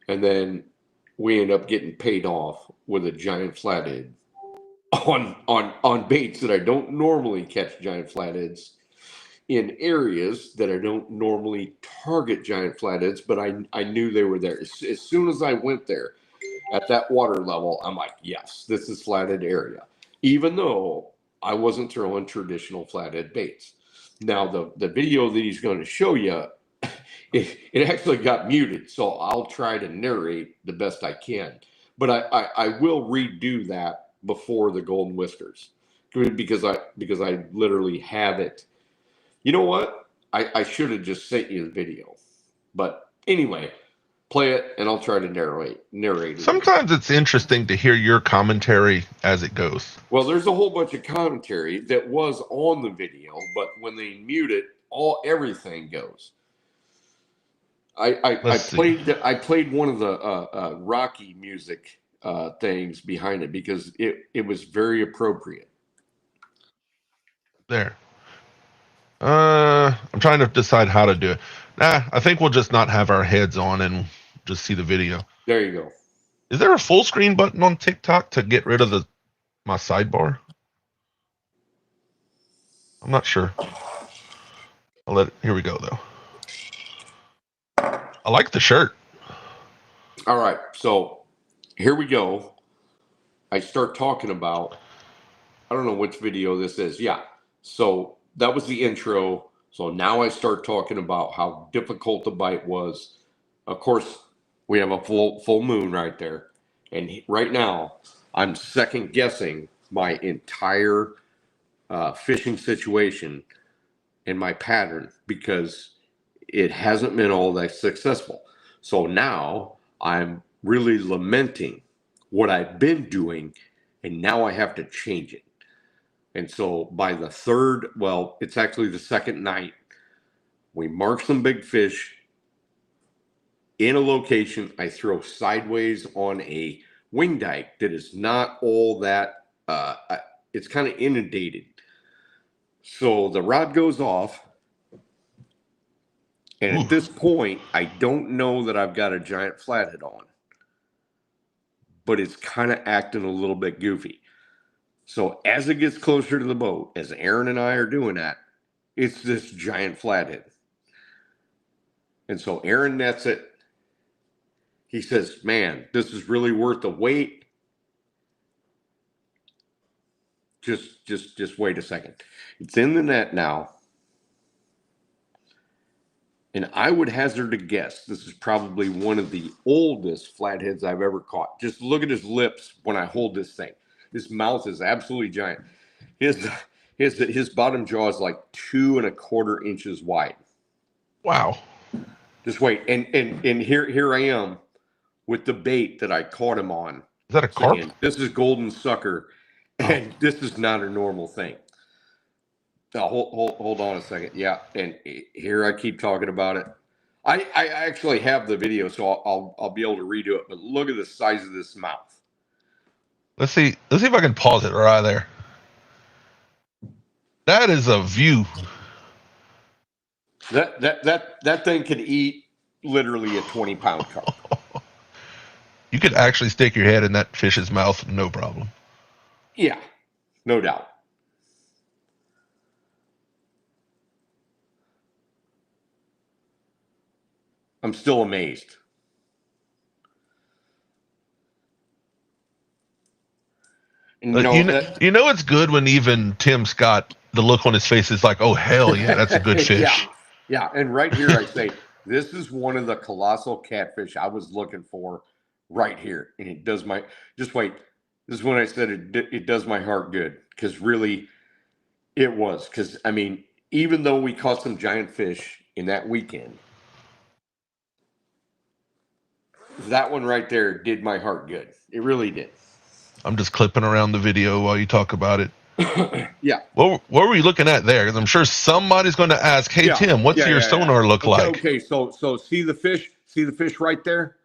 and then we end up getting paid off with a giant flathead on baits that I don't normally catch giant flatheads in areas that I don't normally target giant flatheads, but I knew they were there. As soon as I went there at that water level, I'm like, yes, this is flathead area, even though I wasn't throwing traditional flathead baits. Now, the video that he's going to show you, it actually got muted, so I'll try to narrate the best I can. But I will redo that before the Golden Whiskers because I literally have it. You know what? I should have just sent you the video. But anyway, play it and I'll try to narrate it. Sometimes it's interesting to hear your commentary as it goes. Well, there's a whole bunch of commentary that was on the video, but when they mute it, everything goes. I played one of the Rocky music things behind it because it was very appropriate. There. I'm trying to decide how to do it. I think we'll just not have our heads on and just see the video. There you go. Is there a full screen button on TikTok to get rid of my sidebar? I'm not sure. Here we go though. I like the shirt. All right, so here we go. I start talking about, I don't know which video this is. Yeah, so that was the intro. So now I start talking about how difficult the bite was. Of course, we have a full moon right there. And right now, I'm second guessing my entire fishing situation and my pattern because it hasn't been all that successful. So now I'm really lamenting what I've been doing, and now I have to change it. And so by the third, it's actually the second night, we mark some big fish in a location. I throw sideways on a wing dike that is not all that, it's kind of inundated. So the rod goes off, And Ooh. at this point, I don't know that I've got a giant flathead on, but it's kind of acting a little bit goofy. So as it gets closer to the boat, as Aaron and I are doing that, it's this giant flathead. And so Aaron nets it. He says, man, this is really worth the wait. Just wait a second. It's in the net now. And I would hazard a guess, this is probably one of the oldest flatheads I've ever caught. Just look at his lips when I hold this thing. His mouth is absolutely giant. His bottom jaw is like 2.25 inches wide. Wow. Just wait. And here I am with the bait that I caught him on. Is that a carp? Saying, this is golden sucker, and this is not a normal thing. Now, hold on a second. Yeah, and here I keep talking about it. I actually have the video, so I'll be able to redo it. But look at the size of this mouth. Let's see if I can pause it right there. That is a view. That thing could eat literally a 20-pound carp. You could actually stick your head in that fish's mouth, no problem. Yeah, no doubt. I'm still amazed. And you know it's good when even Tim Scott, the look on his face is like, oh, hell yeah, that's a good fish. Yeah, and right here I say, this is one of the colossal catfish I was looking for right here. And it does my, just wait, this is when I said it does my heart good. Because really, it was. Because, I mean, even though we caught some giant fish in that weekend, that one right there did my heart good. It really did. I'm just clipping around the video while you talk about it. Yeah. What were you looking at there? Because I'm sure somebody's going to ask, hey, Tim, what's your sonar look like? Okay, so see the fish? See the fish right there?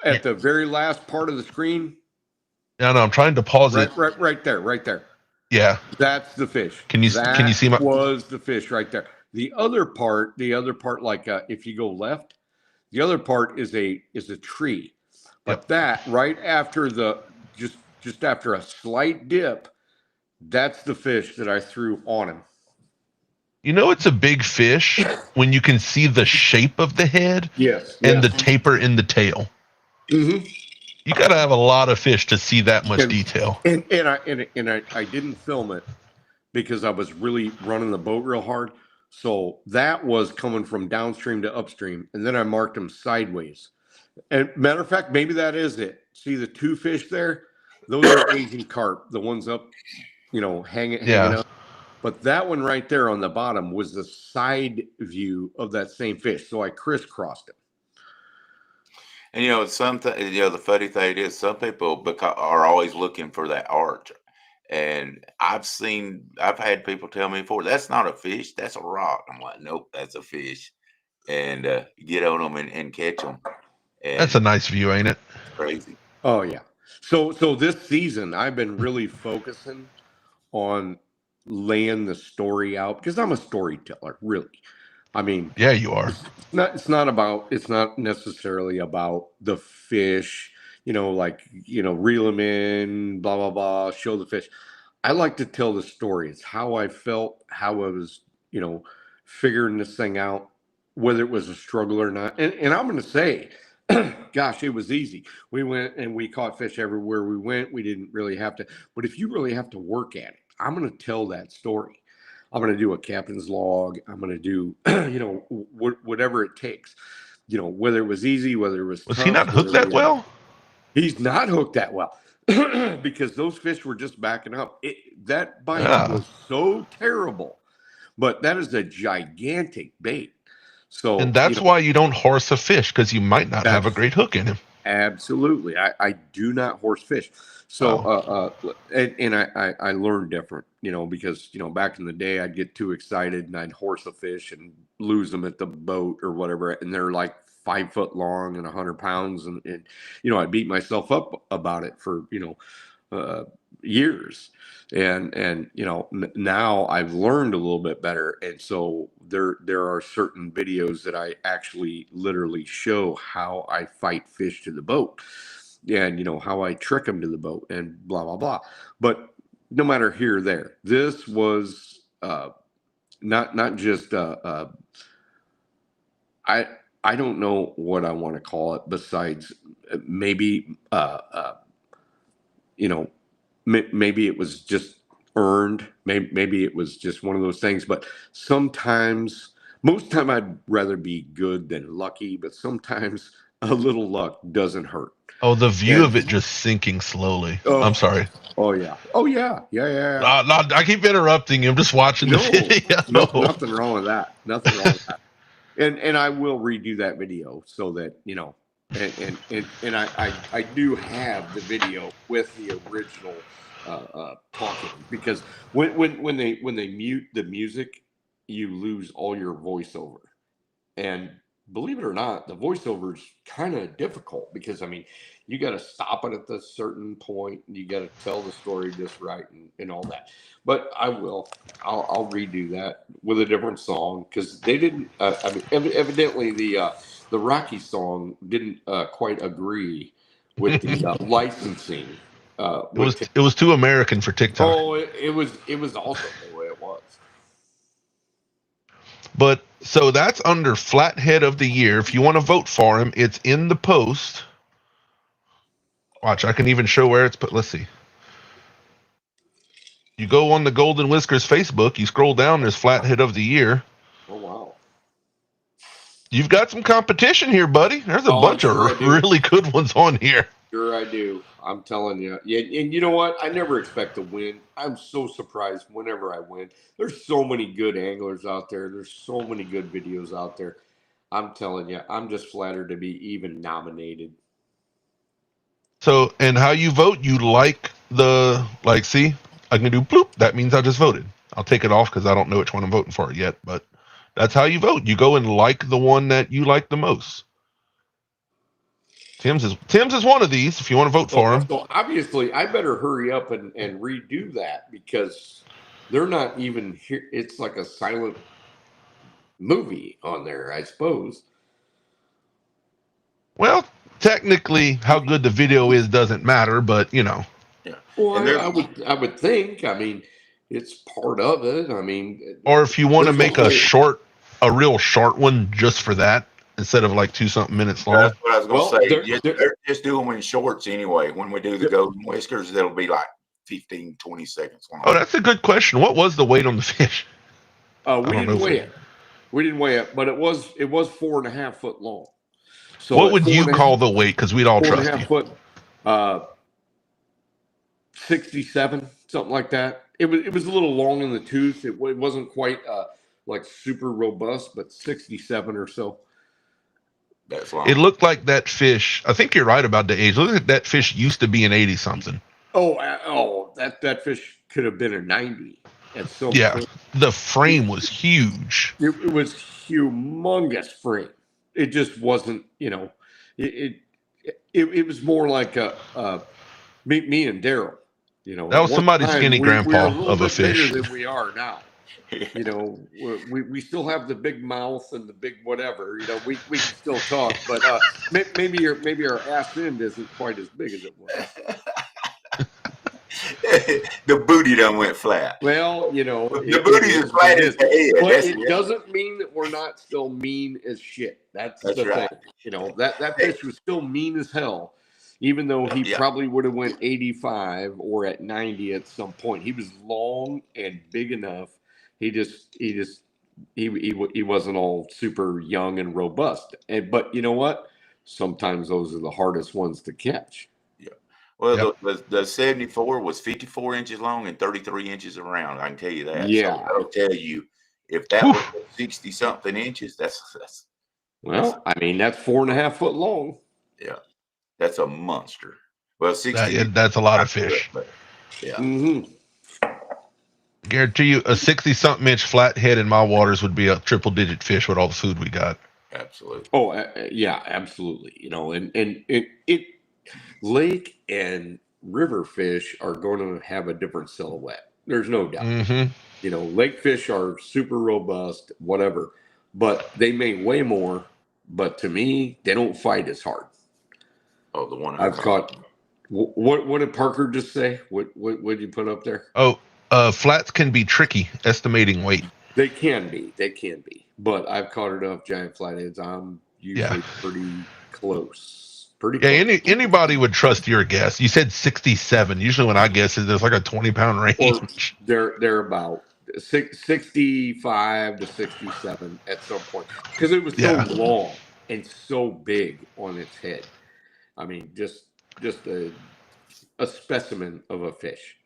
At the very last part of the screen? Yeah, no, I'm trying to pause it. Right there. Yeah. That's the fish. Can you see my... was the fish right there. The other part, like if you go left, the other part is a tree. But that right after the just after a slight dip, that's the fish that I threw on him. You know it's a big fish when you can see the shape of the head and the taper in the tail. Mm-hmm. You got to have a lot of fish to see that much detail. And I didn't film it because I was really running the boat real hard. So that was coming from downstream to upstream, and then I marked them sideways. And matter of fact, maybe that is it. See the two fish there? Those are Asian carp, the ones up, hanging up. But that one right there on the bottom was the side view of that same fish. So I crisscrossed it. And the funny thing is, some people are always looking for that arch. And I've had people tell me before, that's not a fish, that's a rock. I'm like, nope, that's a fish. And get on them and catch them. And that's a nice view, ain't it? Crazy. Oh yeah. So this season I've been really focusing on laying the story out because I'm a storyteller, really. I mean, yeah, you are. It's not necessarily about the fish, reel them in, blah, blah, blah, show the fish. I like to tell the story. It's how I felt, how I was, figuring this thing out, whether it was a struggle or not. And I'm going to say, gosh, it was easy. We went and we caught fish everywhere we went. We didn't really have to. But if you really have to work at it, I'm going to tell that story. I'm going to do a captain's log. I'm going to do, whatever it takes, whether it was easy, whether it was tough. Was he not hooked that well? He's not hooked that well because those fish were just backing up. That bite was so terrible, but that is a gigantic bait. So, and that's why you don't horse a fish, because you might not have a great hook in him. Absolutely. I do not horse fish. So, I learned different, because, back in the day I'd get too excited and I'd horse a fish and lose them at the boat or whatever. And they're like 5 foot long and 100 pounds. And I'd beat myself up about it for, years. And now I've learned a little bit better, and so there are certain videos that I actually literally show how I fight fish to the boat, and how I trick them to the boat, and blah blah blah. But no matter here or there, this was not just I don't know what I want to call it besides maybe maybe it was just earned. Maybe it was just one of those things. But sometimes, most time, I'd rather be good than lucky. But sometimes a little luck doesn't hurt. Oh, the view And- of it just sinking slowly. Oh. I'm sorry. Oh yeah. Yeah. I keep interrupting you. I'm just watching the video. Nothing wrong with that. Nothing wrong with that. And I will redo that video so that and I do have the video with the original talking, because when they mute the music, you lose all your voiceover. And believe it or not, the voiceover is kind of difficult, because you got to stop it at this certain point, and you got to tell the story just right, and all that. But I'll redo that with a different song, because they didn't. Evidently the Rocky song didn't quite agree with the licensing. It was too American for TikTok. Oh, it was awesome the way it was. But so that's under Flathead of the Year. If you want to vote for him, it's in the post. Watch, I can even show where it's put. Let's see. You go on the Golden Whiskers Facebook, you scroll down, there's Flathead of the Year. Oh, wow. You've got some competition here, buddy. There's a bunch of really good ones on here. Sure I do. I'm telling you. Yeah, and you know what? I never expect to win. I'm so surprised whenever I win. There's so many good anglers out there. There's so many good videos out there. I'm telling you, I'm just flattered to be even nominated. So, and how you vote, you see, I can do bloop. That means I just voted. I'll take it off because I don't know which one I'm voting for yet, but that's how you vote. You go and like the one that you like the most. Tim's is one of these if you want to vote for him. So obviously, I better hurry up and redo that, because they're not even here. It's like a silent movie on there, I suppose. Well, technically, how good the video is doesn't matter, but Yeah. Well, I would think. It's part of it. Or if you want to make a real short one just for that, instead of like 2-something minutes long. That's what I was going to say. They're just doing them in shorts anyway. When we do the Golden Whiskers, it'll be like 15, 20 seconds long. Oh, that's a good question. What was the weight on the fish? We didn't weigh it. We didn't weigh it, but it was 4.5 foot long. So what would you call the weight? Because we'd all trust you. 4.5 foot, 67, something like that. It was a little long in the tooth. It wasn't quite like super robust, but 67 or so. That's long. It looked like that fish. I think you're right about the age. Look at that fish used to be an 80-something. That fish could have been a 90 at some point. The frame was huge. It was humongous frame. It just wasn't, it was more like me and Daryl. That was somebody's skinny grandpa of a fish. Bigger than we are now. We still have the big mouth and the big whatever. We can still talk, but maybe our ass end isn't quite as big as it was. The booty done went flat. Well, the booty is flat as the head. But it doesn't mean that we're not still mean as shit. That's the right. thing. That fish was still mean as hell. Even though he probably would have went 85 or at 90 at some point. He was long and big enough. He wasn't all super young and robust. But you know what? Sometimes those are the hardest ones to catch. Yeah. Well, the 74 was 54 inches long and 33 inches around. I can tell you that. Yeah. So I'll tell you, if that was 60 something inches, that's that's 4.5 foot long. Yeah. That's a monster. Well, 60. That's a lot of fish. But, yeah. Mm-hmm. Guarantee you, a 60-something inch flathead in my waters would be a triple-digit fish with all the food we got. Absolutely. Oh, yeah, absolutely. And it lake and river fish are going to have a different silhouette. There's no doubt. Mm-hmm. You know, lake fish are super robust, whatever, but they may weigh more. But to me, they don't fight as hard. Oh, the one I've caught. What did Parker just say? What did you put up there? Oh, flats can be tricky estimating weight. They can be, but I've caught enough giant flatheads. I'm usually pretty close. Yeah, anybody would trust your guess. You said 67. Usually when I guess there's like a 20-pound range. Or they're about 65 to 67 at some point because it was so long and so big on its head. I mean, just a specimen of a fish.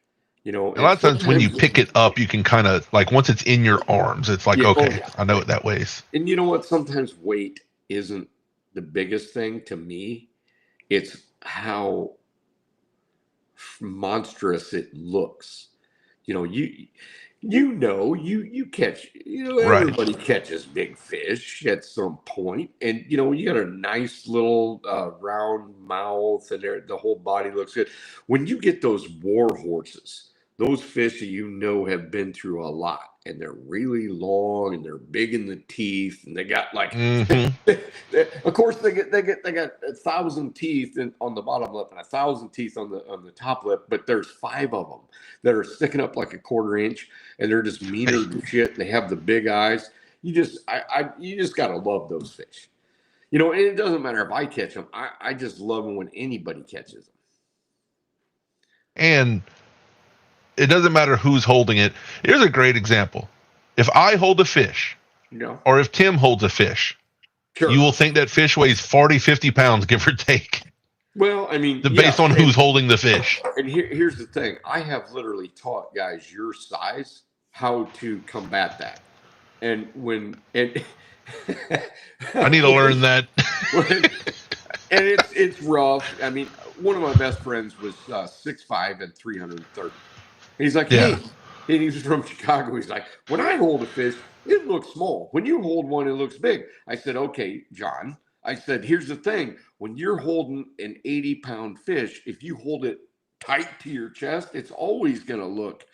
You know, a lot of times when you pick it up, you can kind of like once it's in your arms, it's like, okay, I know what that weighs. And you know what? Sometimes weight isn't the biggest thing to me. It's how monstrous it looks. You know, you catch, everybody catches big fish at some point, and you got a nice little round mouth, and the whole body looks good. When you get those war horses, those fish that have been through a lot, and they're really long, and they're big in the teeth, and they got like, of course they got 1,000 teeth on the bottom lip and 1,000 teeth on the top lip, but there's 5 of them that are sticking up like a 1/4 inch, and they're just meaner than shit. They have the big eyes. You just gotta love those fish, and it doesn't matter if I catch them. I just love them when anybody catches them. And it doesn't matter who's holding it. Here's a great example. If I hold a fish, or if Tim holds a fish, you will think that fish weighs 40, 50 pounds, give or take. Well, I mean, based on who's holding the fish. And here's the thing. I have literally taught guys your size how to combat that. And I need to learn that. And it's rough. I mean, one of my best friends was 6'5" and 330. He's like, hey, and he's from Chicago. He's like, when I hold a fish, it looks small. When you hold one, it looks big. I said, okay, John. I said, here's the thing. When you're holding an 80-pound fish, if you hold it tight to your chest, it's always going to look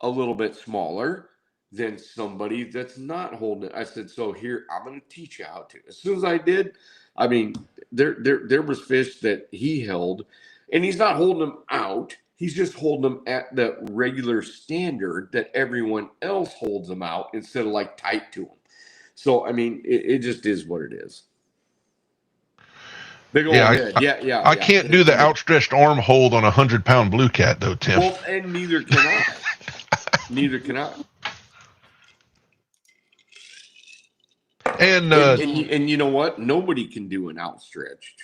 a little bit smaller than somebody that's not holding it. I said, so here, I'm going to teach you how to. As soon as I did, I mean, there was fish that he held, and he's not holding them out. He's just holding them at the regular standard that everyone else holds them out instead of like tight to them. So, I mean, it just is what it is. Big old head. I can't do the outstretched arm hold on a 100-pound blue cat, though, Tim. Well, and neither can I. Neither can I. And you know what? Nobody can do an outstretched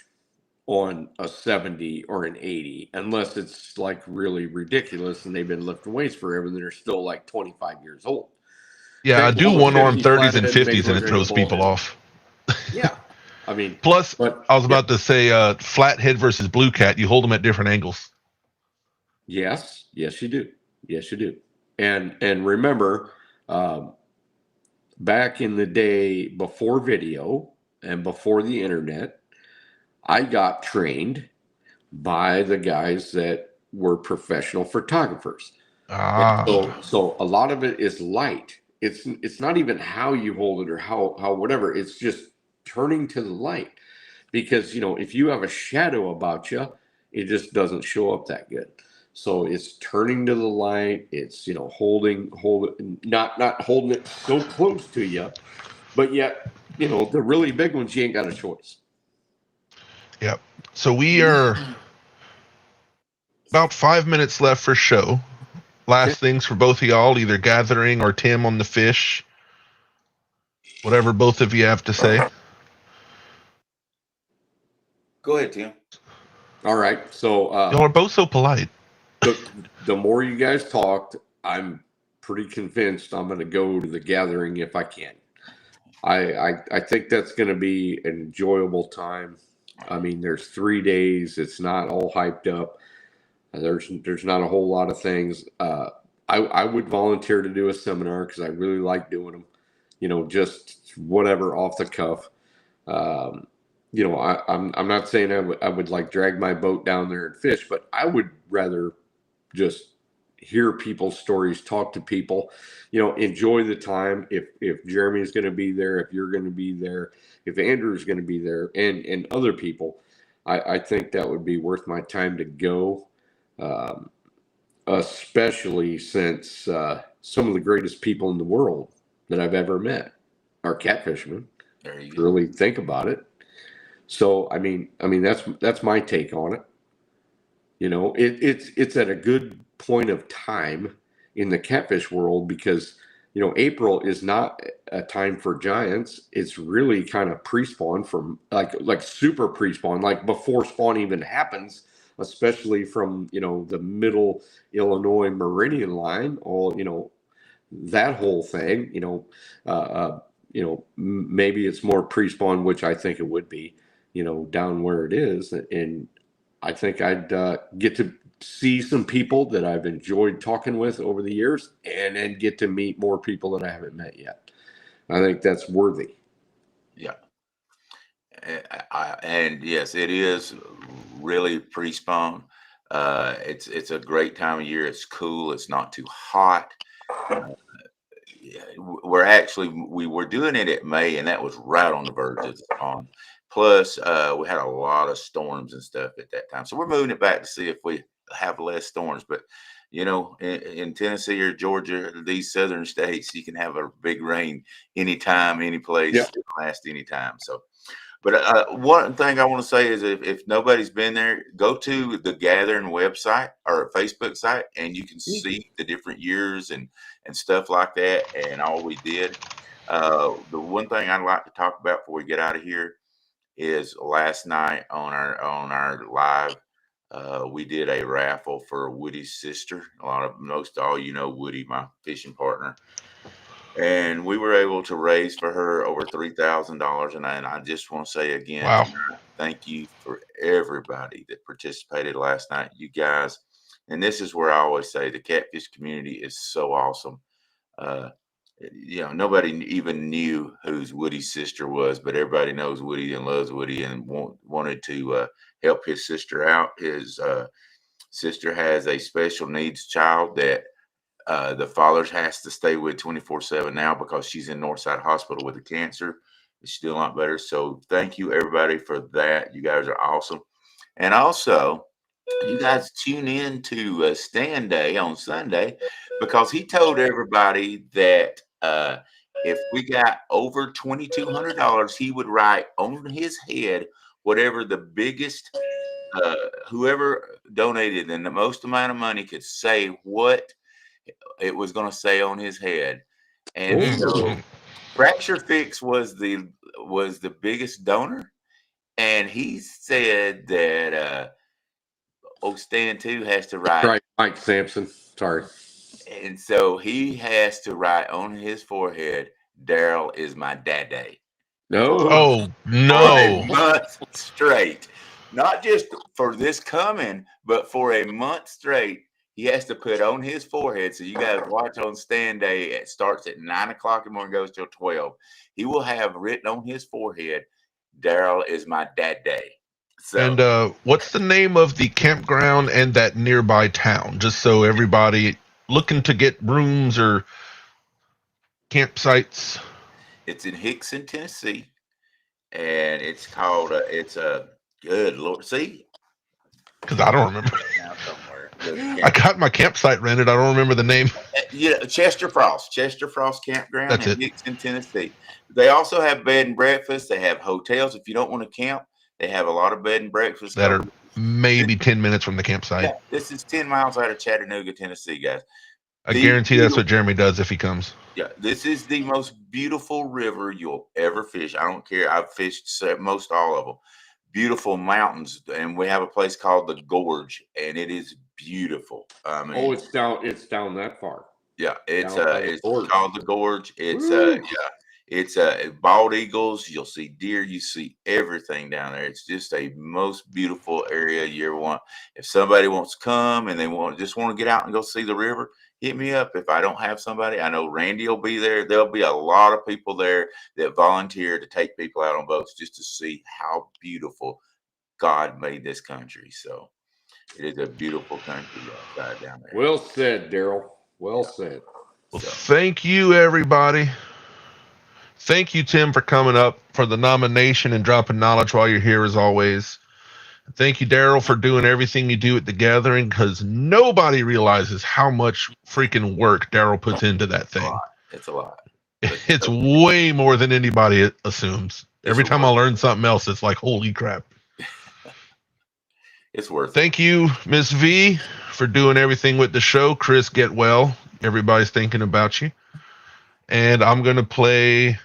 on a 70 or an 80 unless it's like really ridiculous and they've been lifting weights forever and they're still like 25 years old. Yeah, I do one-arm 30s and 50s and it throws people off. Yeah. I mean, plus, I was about to say, flathead versus blue cat, you hold them at different angles. Yes, you do. And remember, back in the day before video and before the internet, I got trained by the guys that were professional photographers. So a lot of it is light. It's not even how you hold it or how whatever. It's just turning to the light, because if you have a shadow about you, it just doesn't show up that good. So it's turning to the light. It's holding not holding it so close to you, but yet the really big ones you ain't got a choice. Yep. So we are about 5 minutes left for show. Last things for both of y'all, either gathering or Tim on the fish. Whatever both of you have to say. Go ahead, Tim. All right. So y'all are both so polite. The more you guys talked, I'm pretty convinced I'm going to go to the gathering if I can. I think that's going to be an enjoyable time. I mean, there's 3 days. It's not all hyped up. There's not a whole lot of things. I would volunteer to do a seminar because I really like doing them. Just whatever off the cuff. I'm not saying I would like drag my boat down there and fish, but I would rather just hear people's stories, talk to people, enjoy the time. If Jeremy's going to be there, if you're going to be there, if Andrew's going to be there, and other people, I think that would be worth my time to go. Um, Especially since some of the greatest people in the world that I've ever met are catfishermen. There you go. Really think about it. So I mean that's my take on it. It's at a good point of time in the catfish world because April is not a time for giants. It's really kind of pre-spawn, from like super pre-spawn, like before spawn even happens, especially from the middle Illinois meridian line, or that whole thing. Maybe it's more pre-spawn, which I think it would be, down where it is. And I think I'd get to see some people that I've enjoyed talking with over the years, and then get to meet more people that I haven't met yet. I think that's worthy. Yeah. And yes, it is really pre-spawn. It's a great time of year. It's cool. It's not too hot. We were doing it at May, and that was right on the verge of the spawn. Plus, we had a lot of storms and stuff at that time. So we're moving it back to see if we have less storms. But in Tennessee or Georgia, these southern states, you can have a big rain anytime, any place. Yeah. It can last anytime. So. But one thing I want to say is if nobody's been there, go to the Gathering website or Facebook site, and you can see the different years and stuff like that and all we did. The one thing I'd like to talk about before we get out of here is last night on our live, we did a raffle for Woody's sister. Most all Woody, my fishing partner. And we were able to raise for her over $3,000. And I just want to say again, Wow. thank you for everybody that participated last night. You guys, and this is where I always say the catfish community is so awesome. Nobody even knew who Woody's sister was, but everybody knows Woody and loves Woody and wanted to help his sister out. His sister has a special needs child that the father has to stay with 24/7 now because she's in Northside Hospital with a cancer. It's still not better. So thank you everybody for that. You guys are awesome. And also, you guys tune in to Stand Day on Sunday, because he told everybody that if we got over $2,200, he would write on his head whatever the biggest whoever donated and the most amount of money could say what it was going to say on his head. And so Fracture Fix was the biggest donor, and he said that Stan too has to write. Right, Mike Sampson. Sorry. And so he has to write on his forehead, Daryl is my daddy. No. Oh For no. a month straight. Not just for this coming, but for a month straight. He has to put on his forehead. So you guys watch on Stand Day. It starts at 9 o'clock in the morning, goes till 12. He will have written on his forehead, Daryl is my daddy. So, And what's the name of the campground and that nearby town? Just so everybody looking to get rooms or campsites. it's in Hickson, Tennessee, and it's called. It's a good Lord. See, Because I don't remember. now somewhere. I got my campsite rented. I don't remember the name. Chester Frost Campground That's in it. Hickson, Tennessee. They also have bed and breakfast. They have hotels. If you don't want to camp, they have a lot of bed and breakfast That are maybe 10 minutes from the campsite. Yeah, this is 10 miles out of Chattanooga, Tennessee, guys. I guarantee that's what Jeremy does if he comes. Yeah, this is the most beautiful river you'll ever fish. I don't care. I've fished most all of them. Beautiful mountains, and we have a place called the Gorge, and it is beautiful. It's down that far. Yeah, it's Gorge. called the Gorge. It's it's bald eagles. You'll see deer. You see everything down there. It's just a most beautiful area you ever want. If somebody wants to come and they just want to get out and go see the river, hit me up if I don't have somebody. I know Randy will be there. There'll be a lot of people there that volunteer to take people out on boats just to see how beautiful God made this country. So it is a beautiful country outside down there. Well said, Daryl. Well said. Well, So, thank you, everybody. Thank you, Tim, for coming up for the nomination and dropping knowledge while you're here, as always. Thank you, Daryl, for doing everything you do at the gathering, because nobody realizes how much freaking work Daryl puts into that thing. it's a lot. It's way more than anybody assumes. Every time I learn something else, it's like, holy crap. It's worth it. Thank you, Miss V, for doing everything with the show. Chris, get well. Everybody's thinking about you. And I'm going to play...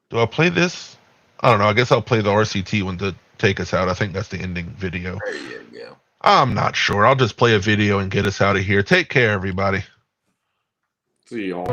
Do I play this? I don't know. I guess I'll play the RCT one to take us out. I think that's the ending video. There you go. I'm not sure. I'll just play a video and get us out of here. Take care, everybody. See y'all.